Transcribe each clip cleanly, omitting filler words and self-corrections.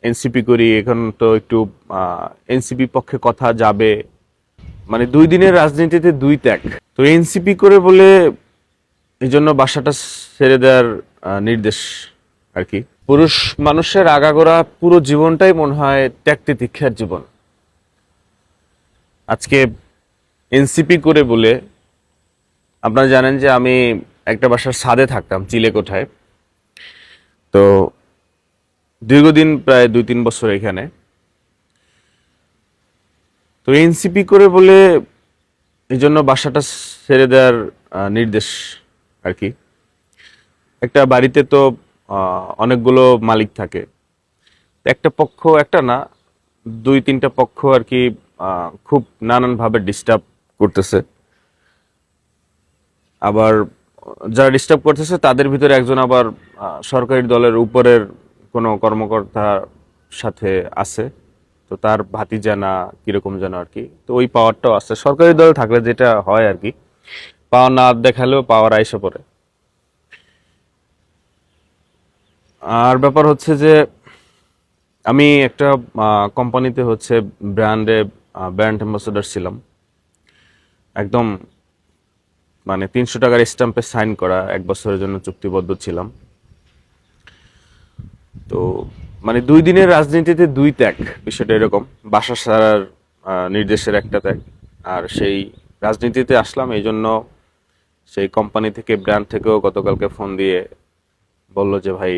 NCP করি। এখন তো একটু এনসিপি পক্ষে কথা যাবে, মানে 2 দিনের রাজনীতিতে 2 ত্যাগ। তো এনসিপি করে বলে এই জন্য বাসাটা ছেড়ে দেওয়ার নির্দেশ আর কি। পুরুষ মানুষের আগাগোড়া পুরো জীবনটাই মনে হয় ত্যাগ তিতিক্ষার জীবন। আজকে এনসিপি করে বলে, আপনারা জানেন যে আমি একটা বাসার ছাদে থাকতাম চিলেকোঠায়। তো দীর্ঘদিন প্রায় 2-3 বছর এখানে। তো এনসিপি করে বলে এই জন্য বাসাটা ছেড়ে দেওয়ার নির্দেশ আর কি। একটা বাড়িতে তো অনেকগুলো মালিক থাকে, একটা পক্ষ একটা না, 2-3টা পক্ষ আর কি খুব নানানভাবে ডিস্টার্ব করতেছে। আবার যারা ডিস্টার্ব করতেছে তাদের ভিতরে একজন আবার সরকারি দলের উপরের কোনো কর্মকর্তার সাথে আছে। তো তার ভাতিজা না কিরকম যেন আর কি। তো ওই পাওয়ারটাও আছে সরকারি দল থাকলে, যেটা হয় আর কি, পাওয়ার না দেখালেও পাওয়ার আইসা পড়ে। আর ব্যাপার হচ্ছে যে আমি একটা কোম্পানিতে হচ্ছে ব্র্যান্ড অ্যাম্বাসেডর ছিলাম। একদম মানে 300 টাকার স্ট্যাম্পে সাইন করা, 1 বছরের জন্য চুক্তিবদ্ধ ছিলাম। তো মানে 2 দিনের রাজনীতিতে 2 ত্যাগ, বিষয়টা এরকম। বাসা ছাড়ার নির্দেশের একটা ত্যাগ, আর সেই রাজনীতিতে আসলাম এই জন্য সেই কোম্পানি থেকে, ব্র্যান্ড থেকেও গতকালকে ফোন দিয়ে বলল যে ভাই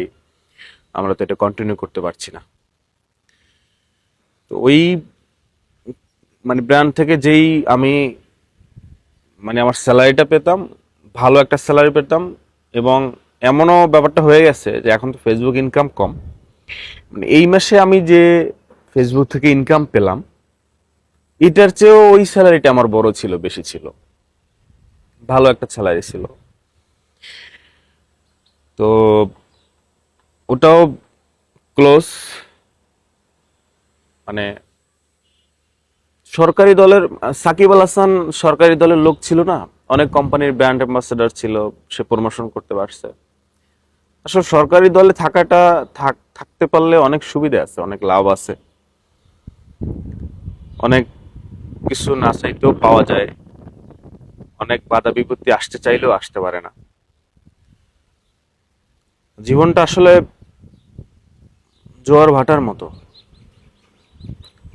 আমরা তো এটা কন্টিনিউ করতে পারছি না। তো ওই মানে ব্র্যান্ড থেকে যেই আমি মানে আমার স্যালারিটা পেতাম, ভালো একটা স্যালারি পেতাম, এবং এমনও ব্যাপারটা হয়ে গেছে যে এখন তো ফেসবুক ইনকাম কম, মানে এই মাসে আমি যে ফেসবুক থেকে ইনকাম পেলাম এটার চেয়েও ওই স্যালারিটা আমার বড় ছিল, বেশি ছিল, ভালো একটা স্যালারি ছিল। তো ওটাও ক্লোজ, মানে সরকারি দলের সাকিব আল হাসান সরকারি দলের লোক ছিল না, অনেক কোম্পানির ব্র্যান্ড অ্যাম্বাসেডর ছিল, সে প্রমোশন করতে পারছে। আসলে সরকারি দলে থাকাটা থাকতে পারলে অনেক সুবিধা আছে, অনেক লাভ আছে, অনেক কিছু না চাইতেও পাওয়া যায়, অনেক বাধা বিপত্তি আসতে চাইলেও আসতে পারে না। জীবনটা আসলে জোয়ার ভাটার মতো,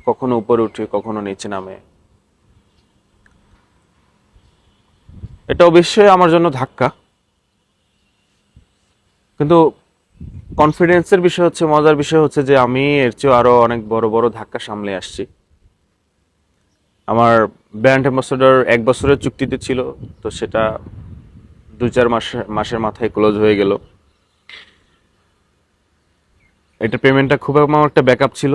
কখনো উপরে উঠে কখনো নিচে নামে। এটা অবশ্যই আমার জন্য ধাক্কা, কিন্তু কনফিডেন্সের বিষয় হচ্ছে, মজার বিষয় হচ্ছে যে আমি এর চেয়ে আরো অনেক বড় বড় ধাক্কা সামলে আসছি। আমার ব্র্যান্ড অ্যাম্বাসেডর 1 বছরের চুক্তিতে ছিল, তো সেটা 2-4 মাসের মাথায় ক্লোজ হয়ে গেল। এটা পেমেন্টটা খুব আমার একটা ব্যাকআপ ছিল,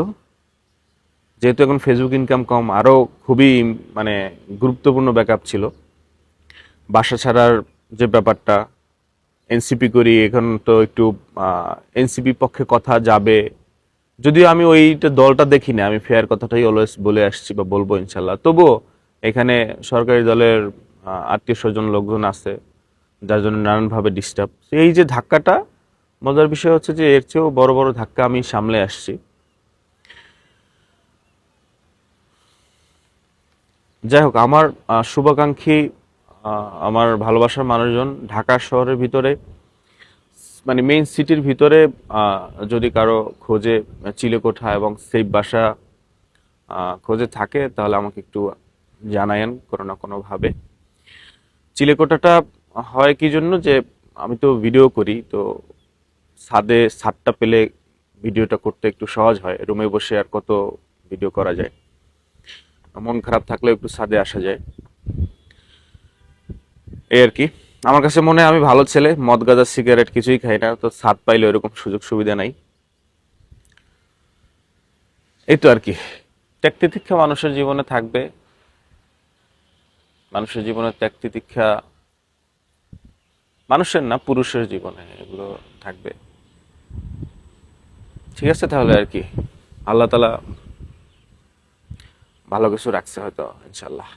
যেহেতু এখন ফেসবুক ইনকাম কম, আরো খুবই মানে গুরুত্বপূর্ণ ব্যাকআপ ছিল। বাসা ছাড়ার যে ব্যাপারটা, এনসিপি করি, এখন তো একটু এনসিপি পক্ষে কথা যাবে, যদিও আমি ওইটা দলটা দেখি না, আমি ফেয়ার কথাটাই অলওয়েজ বলে আসছি বা বলবো ইনশাল্লাহ। তবুও এখানে সরকারি দলের আত্মীয় স্বজন লোকজন আছে, যার জন্য নানানভাবে ডিস্টার্ব। এই যে ধাক্কাটা, মজার বিষয় হচ্ছে যে এর চেয়েও বড় বড় ধাক্কা আমি সামলে আসছি। যাই হোক, আমার শুভাকাঙ্ক্ষী, আমার ভালোবাসার মানুষজন ঢাকা শহরের ভিতরে, মানে মেইন সিটির ভিতরে যদি কারো খোঁজে চিলেকোঠা এবং সেফ বাসা খোঁজে থাকে, তাহলে আমাকে একটু জানায়েন কোনো না কোনো ভাবে। চিলেকোঠাটা হয় কি জন্য, যে আমি তো ভিডিও করি, তো ছাদটা পেলে ভিডিওটা করতে একটু সহজ হয়। রুমে বসে আর কত ভিডিও করা যায়, মন খারাপ থাকলেও একটু ছাদে আসা যায়, এই আর কি। আমার কাছে মনে হয় আমি ভালো ছেলে, মদ গাঁজা সিগারেট কিছুই খাই না, তো ছাদ পাইলে এরকম সুযোগ সুবিধা নাই। এই তো আর কি। ত্যাগ তিতিক্ষা মানুষের জীবনে থাকবে, মানুষের জীবনে ত্যাগ তিতিক্ষা, মানুষের না পুরুষের জীবনে এগুলো থাকবে। ঠিক আছে তাহলে আর কি, আল্লাহ তাআলা ভালো কিছু রাখছে হয়তো, ইনশাল্লাহ।